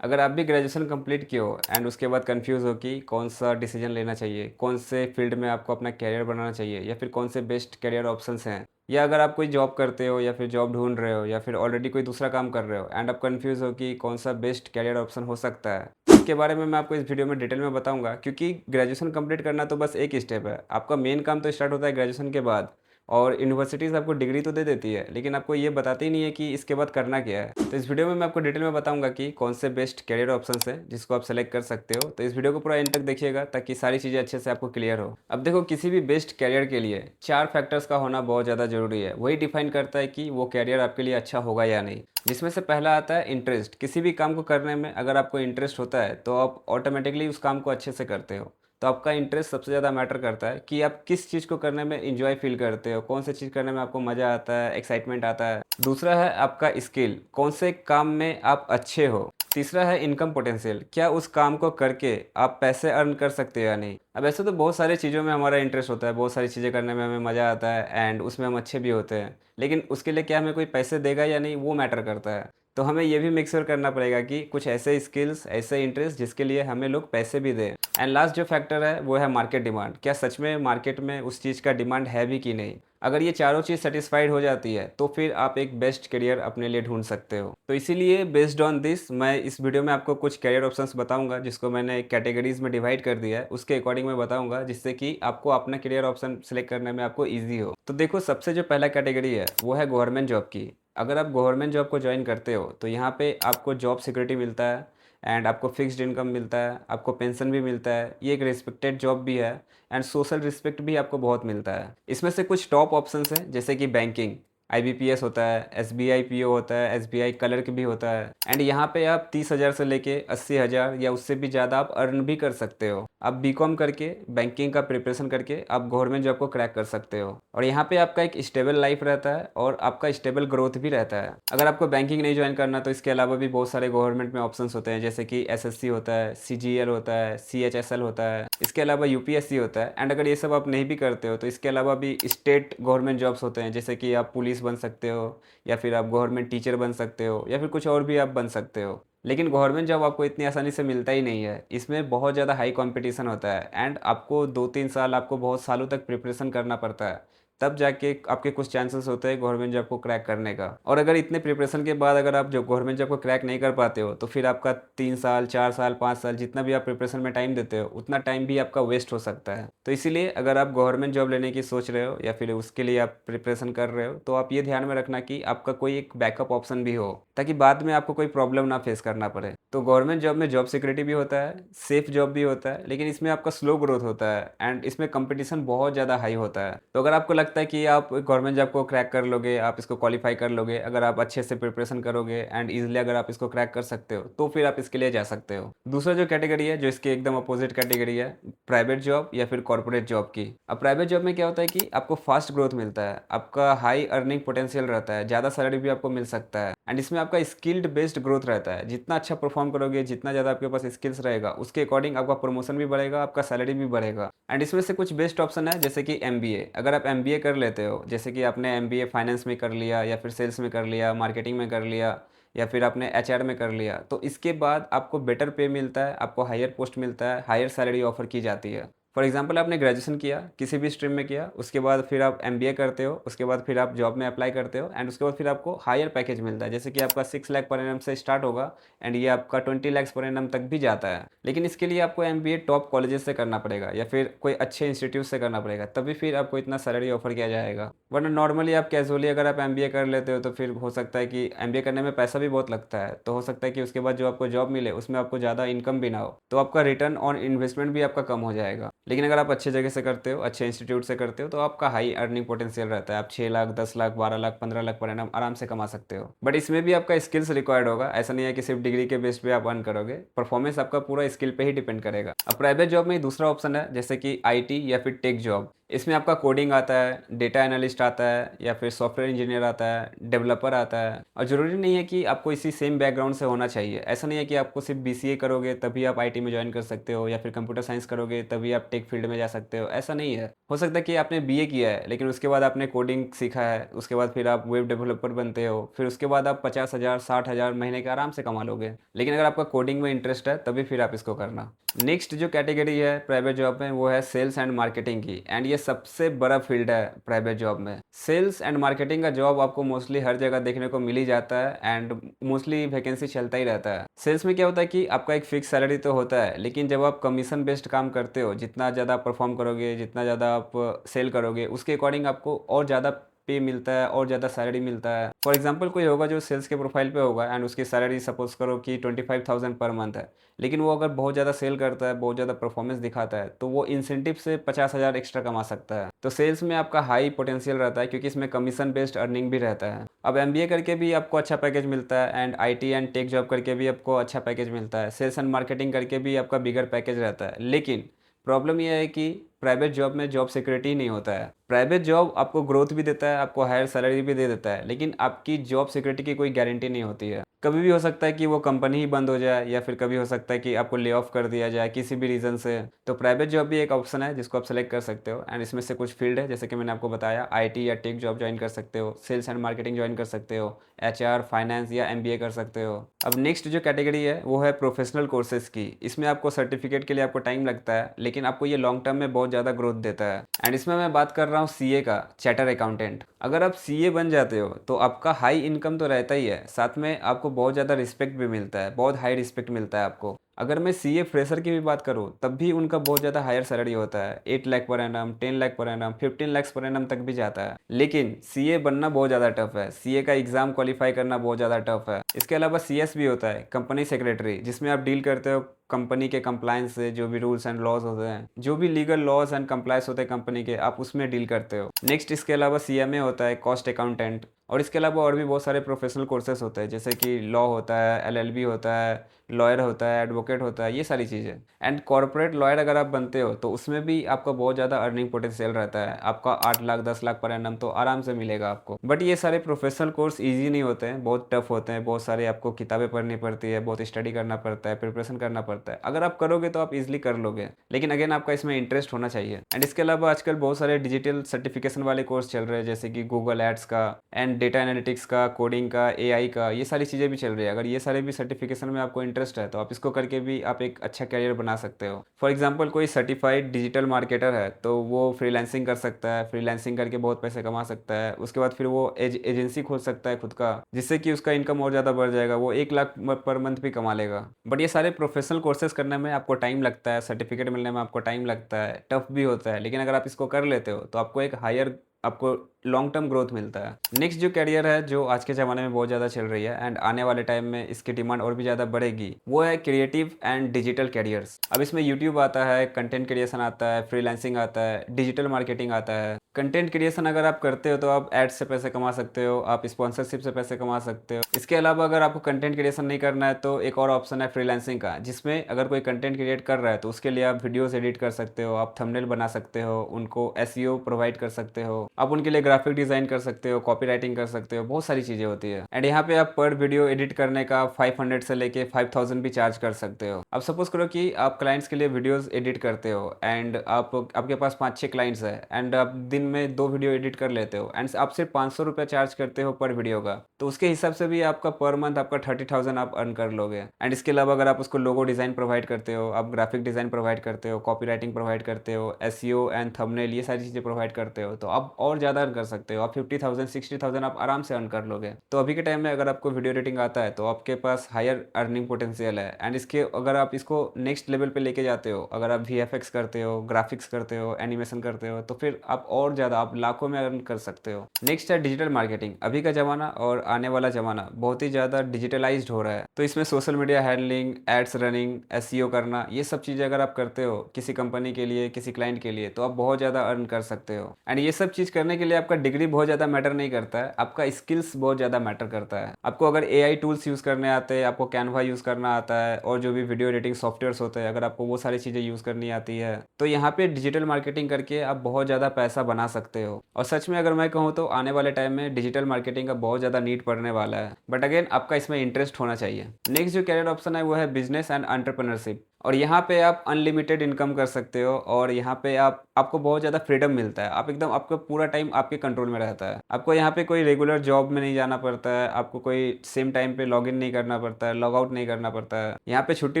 अगर आप भी ग्रेजुएशन कंप्लीट किए हो एंड उसके बाद कंफ्यूज हो कि कौन सा डिसीजन लेना चाहिए, कौन से फील्ड में आपको अपना कैरियर बनाना चाहिए या फिर कौन से बेस्ट कैरियर ऑप्शंस हैं, या अगर आप कोई जॉब करते हो या फिर जॉब ढूंढ रहे हो या फिर ऑलरेडी कोई दूसरा काम कर रहे हो एंड आप कंफ्यूज हो कि कौन सा बेस्ट कैरियर ऑप्शन हो सकता है, इसके बारे में मैं आपको इस वीडियो में डिटेल में बताऊंगा। क्योंकि ग्रेजुएशन कंप्लीट करना तो बस एक स्टेप है, आपका मेन काम तो स्टार्ट होता है ग्रेजुएशन के बाद। और यूनिवर्सिटीज़ आपको डिग्री तो दे देती है लेकिन आपको ये बताती नहीं है कि इसके बाद करना क्या है। तो इस वीडियो में मैं आपको डिटेल में बताऊंगा कि कौन से बेस्ट कैरियर ऑप्शंस हैं जिसको आप सेलेक्ट कर सकते हो। तो इस वीडियो को पूरा एंड तक देखिएगा ताकि सारी चीज़ें अच्छे से आपको क्लियर हो। अब देखो, किसी भी बेस्ट कैरियर के लिए 4 फैक्टर्स का होना बहुत ज़्यादा ज़रूरी है। वही डिफाइन करता है कि वो कैरियर आपके लिए अच्छा होगा या नहीं। जिसमें से पहला आता है इंटरेस्ट। किसी भी काम को करने में अगर आपको इंटरेस्ट होता है तो आप ऑटोमेटिकली उस काम को अच्छे से करते हो। तो आपका इंटरेस्ट सबसे ज़्यादा मैटर करता है कि आप किस चीज़ को करने में इंजॉय फील करते हो, कौन सी चीज़ करने में आपको मज़ा आता है, एक्साइटमेंट आता है। दूसरा है आपका स्किल, कौन से काम में आप अच्छे हो। तीसरा है इनकम पोटेंशियल, क्या उस काम को करके आप पैसे अर्न कर सकते हो या नहीं। अब ऐसे तो बहुत सारी चीज़ों में हमारा इंटरेस्ट होता है, बहुत सारी चीज़ें करने में हमें मज़ा आता है एंड उसमें हम अच्छे भी होते हैं, लेकिन उसके लिए क्या हमें कोई पैसे देगा या नहीं वो मैटर करता है। तो हमें ये भी मेक श्योर करना पड़ेगा कि कुछ ऐसे स्किल्स, ऐसे इंटरेस्ट जिसके लिए हमें लोग पैसे भी दें। एंड लास्ट जो फैक्टर है वो है मार्केट डिमांड। क्या सच में मार्केट में उस चीज़ का डिमांड है भी कि नहीं। अगर ये चारों चीज़ सेटिस्फाइड हो जाती है तो फिर आप एक बेस्ट करियर अपने लिए ढूंढ सकते हो। तो इसीलिए बेस्ड ऑन दिस मैं इस वीडियो में आपको कुछ करियर ऑप्शंस बताऊंगा जिसको मैंने कैटेगरीज में डिवाइड कर दिया है, उसके अकॉर्डिंग मैं बताऊंगा जिससे कि आपको अपना करियर ऑप्शन सेलेक्ट करने में आपको ईजी हो। तो देखो, सबसे जो पहला कैटेगरी है वो है गवर्नमेंट जॉब की। अगर आप गवर्नमेंट जॉब को ज्वाइन करते हो तो यहाँ पे आपको जॉब सिक्योरिटी मिलता है एंड आपको फिक्स्ड इनकम मिलता है, आपको पेंशन भी मिलता है, ये एक रिस्पेक्टेड जॉब भी है एंड सोशल रिस्पेक्ट भी आपको बहुत मिलता है। इसमें से कुछ टॉप ऑप्शंस हैं जैसे कि बैंकिंग, आईबीपीएस होता है, एसबीआई पीओ होता है, एसबीआई क्लर्क भी होता है एंड यहाँ पे आप 30,000 से लेके 80,000 या उससे भी ज़्यादा आप अर्न भी कर सकते हो। आप बीकॉम करके बैंकिंग का प्रिपरेशन करके आप गवर्नमेंट जॉब को क्रैक कर सकते हो और यहाँ पे आपका एक स्टेबल लाइफ रहता है और आपका स्टेबल ग्रोथ भी रहता है। अगर आपको बैंकिंग नहीं ज्वाइन करना तो इसके अलावा भी बहुत सारे गवर्नमेंट में ऑप्शंस होते हैं जैसे कि एसएससी होता है, सीजीएल होता है, सीएचएसएल होता है, इसके अलावा यूपीएससी होता है। एंड अगर ये सब आप नहीं भी करते हो तो इसके अलावा भी स्टेट गवर्नमेंट जॉब्स होते हैं जैसे कि आप पुलिस बन सकते हो या फिर आप गवर्नमेंट टीचर बन सकते हो या फिर कुछ और भी आप बन सकते हो। लेकिन गवर्नमेंट जॉब आपको इतनी आसानी से मिलता ही नहीं है, इसमें बहुत ज़्यादा हाई कंपटीशन होता है एंड आपको 2-3 साल, आपको बहुत सालों तक प्रिपरेशन करना पड़ता है, तब जाके आपके कुछ चांसेस होते हैं गवर्नमेंट जॉब को क्रैक करने का। और अगर इतने प्रिपरेशन के बाद अगर आप जो गवर्नमेंट जॉब को क्रैक नहीं कर पाते हो तो फिर आपका 3 साल, 4 साल, 5 साल जितना भी आप प्रिपरेशन में टाइम देते हो उतना टाइम भी आपका वेस्ट हो सकता है। तो इसीलिए अगर आप गवर्नमेंट जॉब लेने की सोच रहे हो या फिर उसके लिए आप प्रिपरेशन कर रहे हो तो आप ये ध्यान में रखना कि आपका कोई एक बैकअप ऑप्शन भी हो ताकि बाद में आपको कोई प्रॉब्लम ना फेस करना पड़े। तो गवर्नमेंट जॉब में जॉब सिक्योरिटी भी होता है, सेफ जॉब भी होता है, लेकिन इसमें आपका स्लो ग्रोथ होता है एंड इसमें कंपटीशन बहुत ज़्यादा हाई होता है। तो अगर आपको लगता है कि आप गवर्नमेंट जॉब को क्रैक कर लोगे, आप इसको क्वालिफाई कर लोगे, अगर आप अच्छे से प्रिपरेशन करोगे एंड ईजिली अगर आप इसको क्रैक कर सकते हो तो फिर आप इसके लिए जा सकते हो। दूसरा जो कैटेगरी है, जो इसके एकदम अपोजिट कैटेगरी है, प्राइवेट जॉब या फिर कॉर्पोरेट जॉब की। अब प्राइवेट जॉब में क्या होता है कि आपको फास्ट ग्रोथ मिलता है, आपका हाई अर्निंग पोटेंशियल रहता है, ज़्यादा सैलरी भी आपको मिल सकता है एंड इसमें आपका स्किल्ड बेस्ड ग्रोथ रहता है। जितना अच्छा परफॉर्म करोगे, जितना ज़्यादा आपके पास स्किल्स रहेगा उसके अकॉर्डिंग आपका प्रमोशन भी बढ़ेगा, आपका सैलरी भी बढ़ेगा। एंड इसमें से कुछ बेस्ट ऑप्शन है जैसे कि एमबीए। अगर आप एमबीए कर लेते हो, जैसे कि आपने एमबीए फाइनेंस में कर लिया या फिर सेल्स में कर लिया, मार्केटिंग में कर लिया या फिर आपने एचआर में कर लिया, तो इसके बाद आपको बेटर पे मिलता है, आपको हायर पोस्ट मिलता है, हायर सैलरी ऑफर की जाती है। फॉर एग्जाम्पल, आपने ग्रेजुएशन किया, किसी भी स्ट्रीम में किया, उसके बाद फिर आप एमबीए करते हो, उसके बाद फिर आप जॉब में अप्लाई करते हो एंड उसके बाद फिर आपको हायर पैकेज मिलता है, जैसे कि आपका 6 लाख पर एनम से स्टार्ट होगा एंड ये आपका 20 लाख पर एनम तक भी जाता है। लेकिन इसके लिए आपको एमबीए टॉप कॉलेजेस से करना पड़ेगा या फिर कोई अच्छे इंस्टीट्यूट से करना पड़ेगा, तभी फिर आपको इतना सैलरी ऑफर किया जाएगा। वरना नॉर्मली आप कैजुअली अगर आप एमबीए कर लेते हो तो फिर हो सकता है कि एमबीए करने में पैसा भी बहुत लगता है, तो हो सकता है कि उसके बाद जो आपको जॉब मिले उसमें आपको ज़्यादा इनकम भी ना हो, तो आपका रिटर्न ऑन इन्वेस्टमेंट भी आपका कम हो जाएगा। लेकिन अगर आप अच्छे जगह से करते हो, अच्छे इंस्टीट्यूट से करते हो, तो आपका हाई अर्निंग पोटेंशियल रहता है, आप 6 लाख, 10 लाख, 12 लाख, 15 लाख पर एनम आराम से कमा सकते हो। बट इसमें भी आपका स्किल्स रिक्वायर्ड होगा, ऐसा नहीं है कि सिर्फ डिग्री के बेस पे आप अर्न करोगे, परफॉर्मेंस आपका पूरा स्किल पे ही डिपेंड करेगा। अब प्राइवेट जॉब में दूसरा ऑप्शन है जैसे कि आईटी या फिर टेक जॉब। इसमें आपका कोडिंग आता है, डेटा एनालिस्ट आता है या फिर सॉफ्टवेयर इंजीनियर आता है, डेवलपर आता है। और ज़रूरी नहीं है कि आपको इसी सेम बैकग्राउंड से होना चाहिए। ऐसा नहीं है कि आपको सिर्फ बीसीए करोगे तभी आप आईटी में ज्वाइन कर सकते हो या फिर कंप्यूटर साइंस करोगे तभी आप टेक फील्ड में जा सकते हो, ऐसा नहीं है। हो सकता है कि आपने बीए किया है लेकिन उसके बाद आपने कोडिंग सीखा है, उसके बाद फिर आप वेब डेवलपर बनते हो, फिर उसके बाद आप 50,000 60,000 महीने के आराम से कमा लोगे। लेकिन अगर आपका कोडिंग में इंटरेस्ट है तभी फिर आप इसको करना। नेक्स्ट जो कैटेगरी है प्राइवेट जॉब में वो है सेल्स एंड मार्केटिंग की, एंड ये सबसे बड़ा फील्ड है प्राइवेट जॉब में। सेल्स एंड मार्केटिंग का जॉब आपको मोस्टली हर जगह देखने को मिल ही जाता है एंड मोस्टली वैकेंसी चलता ही रहता है। सेल्स में क्या होता है कि आपका एक फिक्स सैलरी तो होता है, लेकिन जब आप कमीशन बेस्ड काम करते हो, जितना ज़्यादा परफॉर्म करोगे, जितना ज़्यादा आप सेल करोगे, उसके अकॉर्डिंग आपको और ज़्यादा पे मिलता है और ज़्यादा सैलरी मिलता है। फॉर एग्जांपल कोई होगा जो सेल्स के प्रोफाइल पे होगा एंड उसकी सैलरी सपोज करो कि 25,000 पर मंथ है, लेकिन वो अगर बहुत ज़्यादा सेल करता है, बहुत ज़्यादा परफॉर्मेंस दिखाता है, तो वो इंसेंटिव से 50,000 एक्स्ट्रा कमा सकता है। तो सेल्स में आपका हाई पोटेंशियल रहता है क्योंकि इसमें कमीशन बेस्ड अर्निंग भी रहता है। अब एमबीए करके भी आपको अच्छा पैकेज मिलता है and IT and tech job करके भी आपको अच्छा पैकेज मिलता है। सेल्स एंड मार्केटिंग करके भी आपका बिगर पैकेज रहता है, लेकिन प्रॉब्लम यह है कि प्राइवेट जॉब में जॉब सिक्योरिटी नहीं होता है। प्राइवेट जॉब आपको ग्रोथ भी देता है, आपको हायर सैलरी भी दे देता है, लेकिन आपकी जॉब सिक्योरिटी की कोई गारंटी नहीं होती है। कभी भी हो सकता है कि वो कंपनी ही बंद हो जाए या फिर कभी हो सकता है कि आपको ले ऑफ कर दिया जाए किसी भी रीज़न से। तो प्राइवेट जॉब भी एक ऑप्शन है जिसको आप सेलेक्ट कर सकते हो एंड इसमें से कुछ फील्ड है जैसे कि मैंने आपको बताया, आईटी या टेक जॉब ज्वाइन कर सकते हो, सेल्स एंड मार्केटिंग ज्वाइन कर सकते हो, एचआर, फाइनेंस या एमबीए कर सकते हो। अब नेक्स्ट जो कैटेगरी है वो है प्रोफेशनल कोर्सेज की। इसमें आपको सर्टिफिकेट के लिए आपको टाइम लगता है, लेकिन आपको ये लॉन्ग टर्म में बहुत ज़्यादा ग्रोथ देता है। एंड इसमें मैं बात कर रहा हूँ सीए का, चार्टर अकाउंटेंट। अगर आप सीए बन जाते हो तो आपका हाई इनकम तो रहता ही है, साथ में आपको बहुत ज़्यादा रिस्पेक्ट भी मिलता है, बहुत हाई रिस्पेक्ट मिलता है आपको। अगर मैं सीए फ्रेशर की भी बात करूँ तब भी उनका बहुत ज़्यादा हायर सैलरी होता है, 8 lakh per annum, 10 lakh per annum, 15 lakh per annum तक भी जाता है। लेकिन सीए बनना बहुत ज़्यादा टफ है, सीए का एग्ज़ाम क्वालिफाई करना बहुत ज़्यादा टफ है। इसके अलावा सीएस भी होता है, कंपनी सेक्रेटरी, जिसमें आप डील करते हो कंपनी के कंप्लायंस से, जो भी रूल्स एंड लॉज होते हैं, जो भी लीगल लॉज एंड कंप्लायंस होते हैं कंपनी के, आप उसमें डील करते हो। नेक्स्ट इसके अलावा सीएमए होता है, कॉस्ट अकाउंटेंट। और इसके अलावा और भी बहुत सारे प्रोफेशनल कोर्सेज होते हैं जैसे कि लॉ होता है, एलएलबी होता है, लॉयर होता है, एडवोकेट होता है, ये सारी चीज़ें। एंड कॉर्पोरेट लॉयर अगर आप बनते हो तो उसमें भी आपका बहुत ज़्यादा अर्निंग पोटेंशियल रहता है, आपका 8 लाख 10 लाख पर एनम तो आराम से मिलेगा आपको। बट ये सारे प्रोफेशनल कोर्स ईजी नहीं होते हैं, बहुत टफ होते हैं, बहुत सारे आपको किताबें पढ़नी पड़ती है, बहुत स्टडी करना पड़ता है, प्रिपरेशन करना पड़ता है। अगर आप करोगे तो आप इजिली कर लोगे, लेकिन अगेन आपका इसमें इंटरेस्ट होना चाहिए। एंड इसके अलावा आजकल बहुत सारे डिजिटल सर्टिफिकेशन वाले कोर्स चल रहे हैं जैसे कि गूगल एड्स का एंड डेटा एनालिटिक्स का, कोडिंग का, एआई का, ये सारी चीज़ें भी चल रही है। अगर ये सारे भी सर्टिफिकेशन में आपको इंटरेस्ट है तो आप इसको करके भी आप एक अच्छा करियर बना सकते हो। फॉर एग्जांपल कोई सर्टिफाइड डिजिटल मार्केटर है तो वो फ्रीलांसिंग कर सकता है, फ्रीलांसिंग करके बहुत पैसे कमा सकता है। उसके बाद फिर वो एजेंसी खोल सकता है खुद का, जिससे कि उसका इनकम और ज़्यादा बढ़ जाएगा, वो 1 लाख पर मंथ भी कमा लेगा। बट ये सारे प्रोफेशनल कोर्सेज करने में आपको टाइम लगता है, सर्टिफिकेट मिलने में आपको टाइम लगता है, टफ भी होता है, लेकिन अगर आप इसको कर लेते हो तो आपको एक हायर, आपको लॉन्ग टर्म ग्रोथ मिलता है। नेक्स्ट जो कैरियर है जो आज के ज़माने में बहुत ज़्यादा चल रही है एंड आने वाले टाइम में इसकी डिमांड और भी ज़्यादा बढ़ेगी, वो है क्रिएटिव एंड डिजिटल कैरियर्स। अब इसमें यूट्यूब आता है, कंटेंट क्रिएशन आता है, फ्रीलांसिंग आता है, डिजिटल मार्केटिंग आता है। कंटेंट क्रिएशन अगर आप करते हो तो आप एड्स से पैसे कमा सकते हो, आप स्पॉन्सरशिप से पैसे कमा सकते हो। इसके अलावा अगर आपको कंटेंट क्रिएशन नहीं करना है तो एक और ऑप्शन है फ्रीलांसिंग का, जिसमें अगर कोई कंटेंट क्रिएट कर रहा है तो उसके लिए आप वीडियोस एडिट कर सकते हो, आप थंबनेल बना सकते हो, उनको एसईओ प्रोवाइड कर सकते हो, आप उनके लिए ग्राफिक डिज़ाइन कर सकते हो, कॉपी राइटिंग कर सकते हो, बहुत सारी चीज़ें होती है। एंड यहाँ पे आप पर वीडियो एडिट करने का 500 से लेके 5000 भी चार्ज कर सकते हो। अब सपोज करो कि आप क्लाइंट्स के लिए वीडियोस एडिट करते हो एंड आपके पास 5-6 क्लाइंट्स है एंड आप दिन में 2 वीडियो एडिट कर लेते हो एंड आप सिर्फ 500 रुपये चार्ज करते हो पर वीडियो का, तो उसके हिसाब से भी आपका पर मंथ आपका 30,000 आप अर्न कर लोगे। एंड इसके अलावा अगर आप उसको लोगो डिज़ाइन प्रोवाइड करते हो, आप ग्राफिक डिज़ाइन प्रोवाइड करते हो, कॉपी राइटिंग प्रोवाइड करते हो, एसईओ एंड थंबनेल, ये सारी चीज़ें प्रोवाइड करते हो, तो आप और ज़्यादा अर्न कर सकते हो। आप 50,000 60,000 आप आराम से अर्न कर लोगे। तो अभी के टाइम में अगर आपको वीडियो एडिटिंग आता है तो आपके पास हायर अर्निंग पोटेंशियल है। एंड इसके अगर आप इसको नेक्स्ट लेवल पे लेके जाते हो, अगर आप वीएफएक्स करते हो, ग्राफिक्स करते हो, एनिमेशन करते हो, तो फिर आप और और ज़्यादा आप लाखों में अर्न कर सकते हो। नेक्स्ट है डिजिटल मार्केटिंग। अभी का ज़माना और आने वाला ज़माना बहुत ही ज़्यादा डिजिटलाइज्ड हो रहा है, तो इसमें social media handling, ads running, SEO करना, ये सब चीज़ें अगर आप करते हो किसी कंपनी के लिए, किसी क्लाइंट के लिए, तो आप बहुत ज़्यादा अर्न कर सकते हो। एंड ये सब चीज़ करने के लिए आपका डिग्री बहुत ज़्यादा मैटर नहीं करता है, आपका स्किल्स बहुत ज़्यादा मैटर करता है। आपको अगर एआई टूल्स यूज़ करने आते हैं, आपको कैनवा यूज़ करना आता है और जो भी वीडियो एडिटिंग सॉफ्टवेयर्स होते हैं, अगर आपको वो सारी चीज़ें यूज़ करनी आती है, तो यहाँ पे डिजिटल मार्केटिंग करके आप बहुत ज़्यादा पैसा बना सकते हो। और सच में अगर मैं कहूँ तो आने वाले टाइम में डिजिटल मार्केटिंग का बहुत ज़्यादा नीड पड़ने वाला है, बट अगेन आपका इसमें इंटरेस्ट होना चाहिए। नेक्स्ट जो कैरियर ऑप्शन है वो है बिजनेस एंड एंटरप्रेन्योरशिप। और यहाँ पे आप अनलिमिटेड इनकम कर सकते हो और यहाँ पे आपको बहुत ज़्यादा फ्रीडम मिलता है। आप एकदम, आपका पूरा टाइम आपके कंट्रोल में रहता है। आपको यहाँ पे कोई रेगुलर जॉब में नहीं जाना पड़ता है, आपको कोई सेम टाइम पे लॉगिन नहीं करना पड़ता है, लॉग आउट नहीं करना पड़ता है। यहाँ पे छुट्टी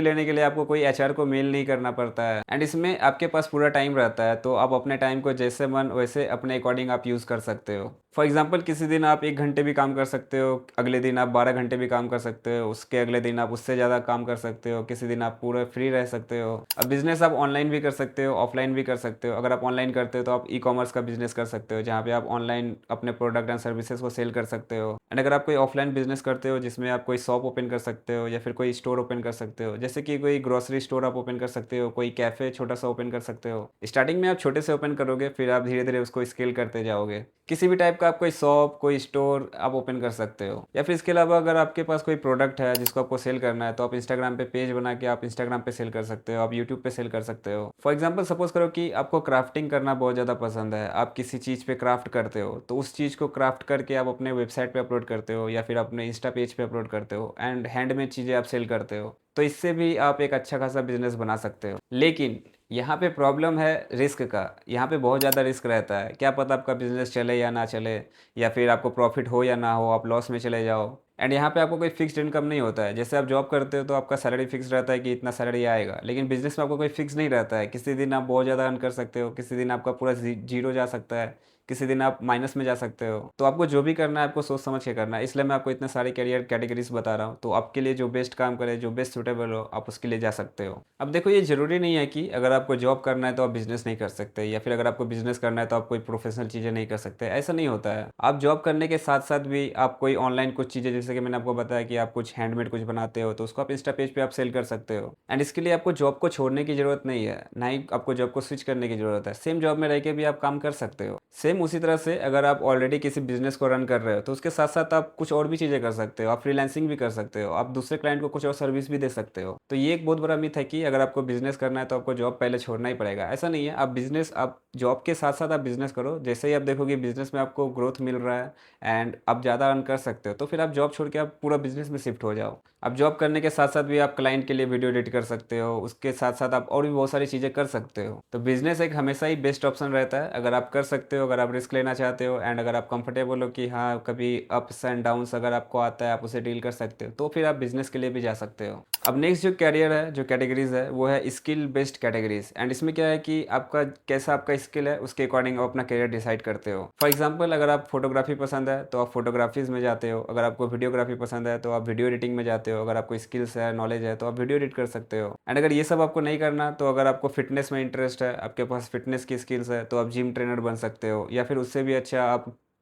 लेने के लिए आपको कोई एचआर को मेल नहीं करना पड़ता है। एंड इसमें आपके पास पूरा टाइम रहता है, तो आप अपने टाइम को जैसे मन वैसे अपने अकॉर्डिंग आप यूज़ कर सकते हो। फॉर एग्जाम्पल किसी दिन आप 1 घंटे भी काम कर सकते हो, अगले दिन आप 12 घंटे भी काम कर सकते हो, उसके अगले दिन आप उससे ज़्यादा काम कर सकते हो, किसी दिन आप पूरा फ्री रह सकते हो। अब बिजनेस आप ऑनलाइन भी कर सकते हो, ऑफलाइन भी कर सकते हो। अगर आप ऑनलाइन करते हो तो आप ई कॉमर्स का बिजनेस कर सकते हो, जहाँ पे आप ऑनलाइन अपने प्रोडक्ट एंड सर्विसेज को सेल कर सकते हो। एंड अगर आप कोई ऑफलाइन बिजनेस करते हो जिसमें आप कोई शॉप ओपन कर सकते हो या फिर कोई स्टोर ओपन कर सकते हो, जैसे कि कोई ग्रोसरी स्टोर आप ओपन कर सकते हो, कोई कैफ़े छोटा सा ओपन कर सकते हो। स्टार्टिंग में आप छोटे से ओपन करोगे, फिर आप धीरे धीरे उसको स्केल करते जाओगे। किसी भी टाइप का आप कोई शॉप, कोई स्टोर आप ओपन कर सकते हो। या फिर इसके अलावा अगर आपके पास कोई प्रोडक्ट है जिसको आपको सेल करना है, तो आप इंस्टाग्राम पे पेज बना के आप इंस्टाग्राम पे सेल कर सकते हो, आप यूट्यूब पे सेल कर सकते हो। फॉर एग्जाम्पल सपोज करो कि आपको क्राफ्टिंग करना बहुत ज़्यादा पसंद है, आप किसी चीज़ पे क्राफ्ट करते हो, तो उस चीज़ को क्राफ्ट करके आप अपने वेबसाइट पे अपलोड करते हो या फिर अपने इंस्टा पेज पे अपलोड करते हो एंड हैंडमेड चीज़ें आप सेल करते हो, तो इससे भी आप एक अच्छा खासा बिजनेस बना सकते हो। लेकिन यहाँ पे प्रॉब्लम है रिस्क का। यहाँ पे बहुत ज़्यादा रिस्क रहता है, क्या पता आपका बिजनेस चले या ना चले, या फिर आपको प्रॉफिट हो या ना हो, आप लॉस में चले जाओ। एंड यहाँ पे आपको कोई फिक्स्ड इनकम नहीं होता है। जैसे आप जॉब करते हो तो आपका सैलरी फिक्स रहता है कि इतना सैलरी आएगा, लेकिन बिजनेस में आपको कोई फिक्स नहीं रहता है। किसी दिन आप बहुत ज़्यादा अर्न कर सकते हो, किसी दिन आपका पूरा जीरो जा सकता है, किसी दिन आप माइनस में जा सकते हो। तो आपको जो भी करना है आपको सोच समझ के करना है, इसलिए मैं आपको इतने सारे कैरियर कैटेगरीज बता रहा हूँ। तो आपके लिए जो बेस्ट काम करे, जो बेस्ट सुटेबल हो, आप उसके लिए जा सकते हो। अब देखो, ये ज़रूरी नहीं है कि अगर आपको जॉब करना है तो आप बिजनेस नहीं कर सकते, या फिर अगर आपको बिजनेस करना है तो आप कोई प्रोफेशनल चीज़ें नहीं कर सकते। ऐसा नहीं होता है। आप जॉब करने के साथ साथ भी आप कोई ऑनलाइन कुछ चीज़ें, जैसे कि मैंने आपको बताया कि आप कुछ हैंडमेड कुछ बनाते हो, तो उसको आप इंस्टा पेज पे आप सेल कर सकते हो। एंड इसके लिए आपको जॉब को छोड़ने की ज़रूरत नहीं है, ना ही आपको जॉब को स्विच करने की ज़रूरत है। सेम जॉब में रह के भी आप काम कर सकते हो। सेम उसी तरह से अगर आप ऑलरेडी किसी बिजनेस को रन कर रहे हो, तो उसके साथ साथ आप कुछ और भी चीज़ें कर सकते हो। आप फ्रीलांसिंग भी कर सकते हो, आप दूसरे क्लाइंट को कुछ और सर्विस भी दे सकते हो। तो ये एक बहुत बड़ा मिथ है कि अगर आपको बिजनेस करना है तो आपको जॉब पहले छोड़ना ही पड़ेगा। ऐसा नहीं है। आप जॉब के साथ साथ आप बिजनेस करो। जैसे ही आप देखोगे बिजनेस में आपको ग्रोथ मिल रहा है एंड आप ज़्यादा अर्न कर सकते हो, तो फिर आप जॉब छोड़ के आप पूरा बिजनेस में शिफ्ट हो जाओ। आप जॉब करने के साथ साथ भी आप क्लाइंट के लिए वीडियो एडिट कर सकते हो, उसके साथ साथ आप और भी बहुत सारी चीज़ें कर सकते हो। तो बिजनेस एक हमेशा ही बेस्ट ऑप्शन रहता है अगर आप कर सकते हो, अगर आप रिस्क लेना चाहते हो एंड अगर आप कंफर्टेबल हो कि हाँ, कभी अप्स एंड डाउन्स अगर आपको आता है, आप उसे डील कर सकते हो, तो फिर आप बिजनेस के लिए भी जा सकते हो। अब नेक्स्ट जो कैरियर है, जो कैटेगरीज है, वो है स्किल बेस्ड कैटेगरीज। एंड इसमें क्या है कि आपका कैसा आपका स्किल है उसके अकॉर्डिंग आप अपना कैरियर डिसाइड करते हो। फॉर एग्जांपल अगर आप फोटोग्राफी पसंद है तो आप फोटोग्राफीज में जाते हो, अगर आपको वीडियोग्राफी पसंद है तो आप वीडियो एडिटिंग में जाते हो, अगर आपको स्किल्स है, नॉलेज है, तो आप वीडियो एडिट कर सकते हो। एंड अगर ये सब आपको नहीं करना, तो अगर आपको फिटनेस में इंटरेस्ट है, आपके पास फिटनेस की स्किल्स है, तो आप जिम ट्रेनर बन सकते हो, या फिर उससे भी अच्छा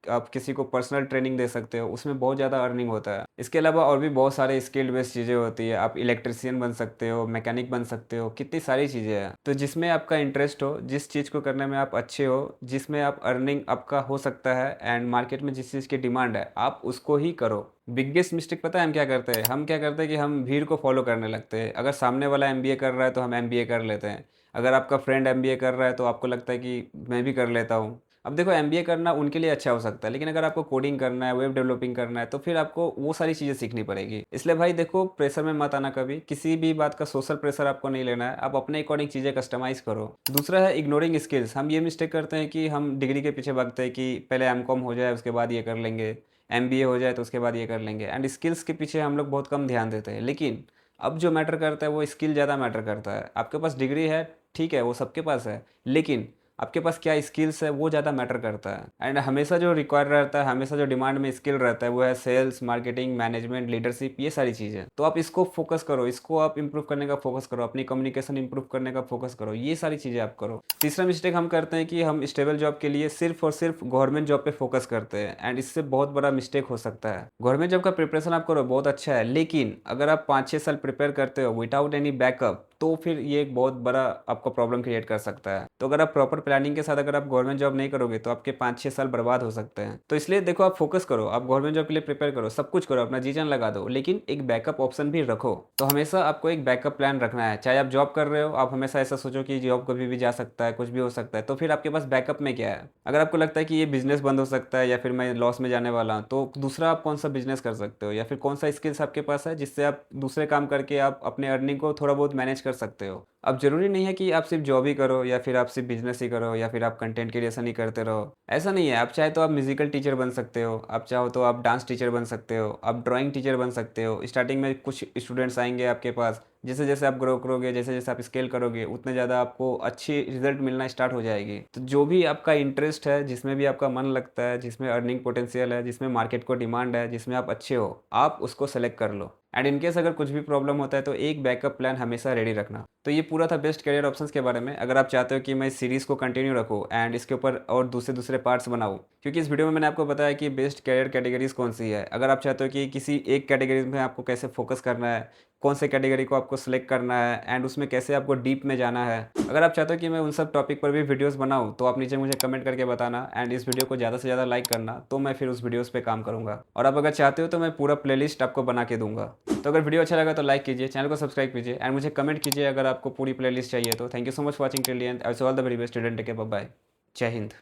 आप किसी को पर्सनल ट्रेनिंग दे सकते हो, उसमें बहुत ज़्यादा अर्निंग होता है। इसके अलावा और भी बहुत सारे स्किल बेस्ड चीज़ें होती है। आप इलेक्ट्रिशियन बन सकते हो, मैकेनिक बन सकते हो, कितनी सारी चीज़ें हैं। तो जिसमें आपका इंटरेस्ट हो, जिस चीज़ को करने में आप अच्छे हो, जिसमें आप अर्निंग आपका हो सकता है एंड मार्केट में जिस चीज़ की डिमांड है, आप उसको ही करो। बिगेस्ट मिस्टेक पता है हम क्या करते हैं? हम क्या करते हैं कि हम भीड़ को फॉलो करने लगते हैं। अगर सामने वाला एमबीए कर रहा है तो हम एमबीए कर लेते हैं। अगर आपका फ्रेंड एमबीए कर रहा है तो आपको लगता है कि मैं भी कर लेता हूँ। अब देखो, एमबीए करना उनके लिए अच्छा हो सकता है, लेकिन अगर आपको कोडिंग करना है, वेब डेवलपिंग करना है, तो फिर आपको वो सारी चीज़ें सीखनी पड़ेगी। इसलिए भाई देखो, प्रेशर में मत आना कभी। किसी भी बात का सोशल प्रेशर आपको नहीं लेना है। आप अपने अकॉर्डिंग चीज़ें कस्टमाइज़ करो। दूसरा है इग्नोरिंग स्किल्स। हम ये मिस्टेक करते हैं कि हम डिग्री के पीछे भागते हैं कि पहले एमकॉम हो जाए उसके बाद ये कर लेंगे, एमबीए हो जाए तो उसके बाद ये कर लेंगे, एंड स्किल्स के पीछे हम लोग बहुत कम ध्यान देते हैं। लेकिन अब जो मैटर करता है वो स्किल ज़्यादा मैटर करता है। आपके पास डिग्री है, ठीक है, वो सबके पास है, लेकिन आपके पास क्या स्किल्स है वो ज़्यादा मैटर करता है। एंड हमेशा जो रिक्वायर रहता है, हमेशा जो डिमांड में स्किल रहता है वो है सेल्स, मार्केटिंग, मैनेजमेंट, लीडरशिप, ये सारी चीज़ें। तो आप इसको फोकस करो, इसको आप इंप्रूव करने का फोकस करो, अपनी कम्युनिकेशन इंप्रूव करने का फोकस करो, ये सारी चीज़ें आप करो। तीसरा मिस्टेक हम करते हैं कि हम स्टेबल जॉब के लिए सिर्फ और सिर्फ गवर्नमेंट जॉब पे फोकस करते हैं, एंड इससे बहुत बड़ा मिस्टेक हो सकता है। गवर्नमेंट जॉब का प्रिपरेशन आप करो, बहुत अच्छा है, लेकिन अगर आप 5-6 साल प्रिपेयर करते हो विदाउट एनी बैकअप, तो फिर ये एक बहुत बड़ा आपको प्रॉब्लम क्रिएट कर सकता है। तो अगर आप प्रॉपर प्लानिंग के साथ अगर आप गवर्नमेंट जॉब नहीं करोगे तो आपके 5-6 साल बर्बाद हो सकते हैं। तो इसलिए देखो, आप फोकस करो, आप गवर्नमेंट जॉब के लिए प्रिपेयर करो, सब कुछ करो, अपना जी जान लगा दो, लेकिन एक बैकअप ऑप्शन भी रखो। तो हमेशा आपको एक बैकअप प्लान रखना है। चाहे आप जॉब कर रहे हो, आप हमेशा ऐसा सोचो कि जॉब कभी भी जा सकता है, कुछ भी हो सकता है, तो फिर आपके पास बैकअप में क्या है। अगर आपको लगता है कि ये बिजनेस बंद हो सकता है या फिर मैं लॉस में जाने वाला हूँ, तो दूसरा आप कौन सा बिजनेस कर सकते हो, या फिर कौन सा स्किल्स आपके पास है जिससे आप दूसरे काम करके आप अपने अर्निंग को थोड़ा बहुत मैनेज कर सकते हो। अब ज़रूरी नहीं है कि आप सिर्फ जॉब ही करो, या फिर आप सिर्फ बिजनेस ही करो, या फिर आप कंटेंट क्रिएशन ही करते रहो। ऐसा नहीं है। आप चाहे तो आप म्यूजिकल टीचर बन सकते हो, आप चाहो तो आप डांस टीचर बन सकते हो, आप ड्राइंग टीचर बन सकते हो। स्टार्टिंग में कुछ स्टूडेंट्स आएंगे आपके पास, जैसे जैसे आप ग्रो करोगे, जैसे जैसे आप स्केल करोगे, उतने ज़्यादा आपको अच्छी रिजल्ट मिलना स्टार्ट हो जाएगी। तो जो भी आपका इंटरेस्ट है, जिसमें भी आपका मन लगता है, जिसमें अर्निंग पोटेंशियल है, जिसमें मार्केट को डिमांड है, जिसमें आप अच्छे हो, आप उसको सेलेक्ट कर लो। एंड इनकेस अगर कुछ भी प्रॉब्लम होता है तो एक बैकअप प्लान हमेशा रेडी रखना। तो ये पूरा था बेस्ट करियर ऑप्शंस के बारे में। अगर आप चाहते हो कि मैं इस सीरीज़ को कंटिन्यू रखूँ एंड इसके ऊपर और दूसरे दूसरे पार्ट्स बनाऊँ, क्योंकि इस वीडियो में मैंने आपको बताया कि बेस्ट करियर कैटेगरीज कौन सी है। अगर आप चाहते हो कि किसी एक कैटेगरीज में आपको कैसे फोकस करना है, कौन से कैटेगरी को आपको सेलेक्ट करना है, एंड उसमें कैसे आपको डीप में जाना है, अगर आप चाहते हो कि मैं उन सब टॉपिक पर भी वीडियोस बनाऊं, तो आप नीचे मुझे कमेंट करके बताना, एंड इस वीडियो को ज़्यादा से ज़्यादा लाइक करना, तो मैं फिर उस वीडियोस पे काम करूंगा। और आप अगर चाहते हो तो मैं पूरा प्लेलिस्ट आपको बना के दूंगा। तो अगर वीडियो अच्छा लगा तो लाइक कीजिए, चैनल को सब्सक्राइब कीजिए, एंड मुझे कमेंट कीजिए अगर आपको पूरी प्लेलिस्ट चाहिए तो। Thank you so much watching till the end. I wish all the very best student. Take care, bye bye, Jai Hind.